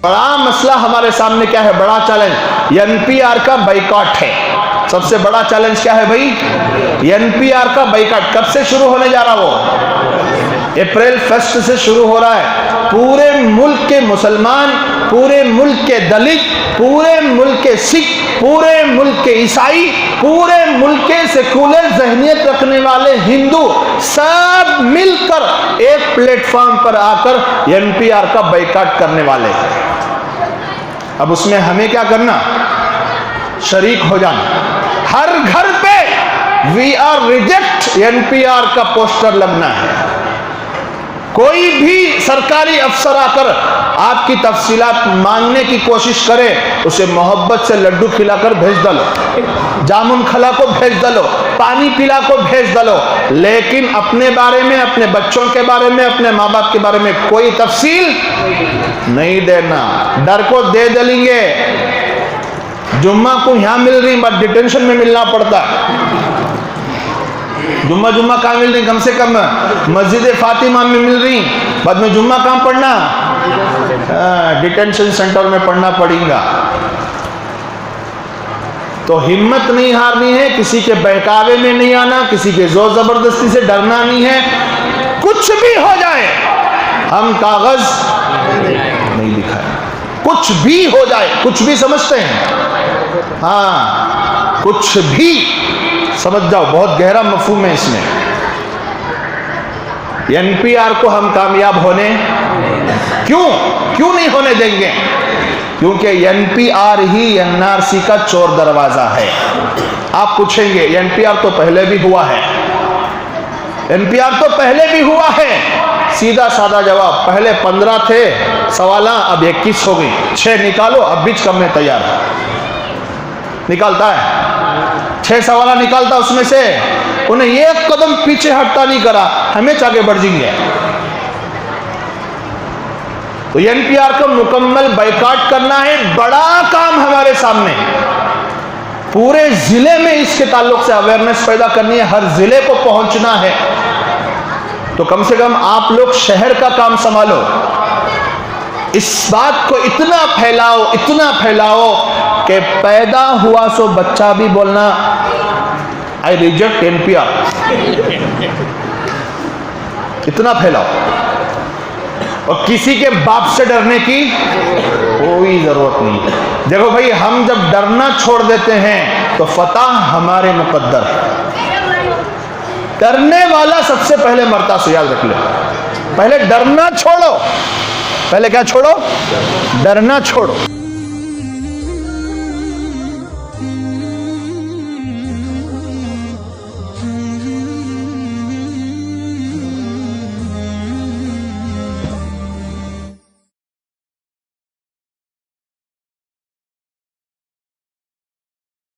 बड़ा मसला हमारे सामने क्या है, बड़ा चैलेंज एनपीआर का बाइकॉट है। सबसे बड़ा चैलेंज क्या है भाई, एनपीआर का बाइकॉट। कब से शुरू होने जा रहा, वो अप्रैल 1 से शुरू हो रहा है। पूरे मुल्क के मुसलमान, पूरे मुल्क के दलित, पूरे मुल्क के सिख, पूरे मुल्क के ईसाई, पूरे मुल्क के सेकुलर जहनियत रखने वाले हिंदू सब मिलकर एक प्लेटफॉर्म पर आकर एनपीआर का बाइकॉट करने वाले हैं। अब उसमें हमें क्या करना, शरीक हो जाना। हर घर पे वी आर रिजेक्ट एनपीआर का पोस्टर लगना है। कोई भी सरकारी अफसर आकर आपकी तफसीलात मांगने की कोशिश करे, उसे मोहब्बत से लड्डू खिलाकर भेज दलो, जामुन खिला को भेज दलो, पानी पिला को भेज दलो, लेकिन अपने बारे में, अपने बच्चों के बारे में, अपने माँ बाप के बारे में कोई तफसील नहीं देना। डर को दे देंगे। जुम्मा को यहां मिल रही, बट डिटेंशन में मिलना पड़ता है। जुम्मा कहाँ मिल रही, कम से कम मस्जिद फातिमा में मिल रही, बाद में जुम्मा कहाँ पढ़ना, डिटेंशन सेंटर में पढ़ना पड़ेगा। तो हिम्मत नहीं हारनी है, किसी के बहकावे में नहीं आना, किसी के जोर जबरदस्ती से डरना नहीं है। कुछ भी हो जाए हम कागज नहीं दिखाए, कुछ भी हो जाए। कुछ भी समझते हैं, हाँ कुछ भी समझ जाओ, बहुत गहरा मफहूम है इसमें। एनपीआर को हम कामयाब होने क्यों नहीं होने देंगे, क्योंकि एनपीआर ही एनआरसी का चोर दरवाजा है। आप पूछेंगे एनपीआर तो पहले भी हुआ है, एनपीआर तो पहले भी हुआ है। सीधा साधा जवाब, पहले 15 थे सवाला, अब 21 हो गई। 6 निकालो, अब बीच कम में तैयार है, निकालता है 6 सवाल निकालता, उसमें से उन्हें एक कदम पीछे हटता नहीं करा, हमें आगे बढ़ जाएंगे। तो एनपीआर का मुकम्मल बाइकॉट करना है, बड़ा काम हमारे सामने। पूरे जिले में इसके ताल्लुक से अवेयरनेस पैदा करनी है, हर जिले को पहुंचना है। तो कम से कम आप लोग शहर का काम संभालो, इस बात को इतना फैलाओ कि पैदा हुआ सो बच्चा भी बोलना आई रिजेक्ट एनपीआर। इतना फैलाओ, और किसी के बाप से डरने की कोई जरूरत नहीं है। देखो भाई, हम जब डरना छोड़ देते हैं तो फतह हमारे मुकद्दर है। डरने वाला सबसे पहले मरता, से याद रख ले। पहले डरना छोड़ो, पहले क्या छोड़ो, डरना छोड़ो।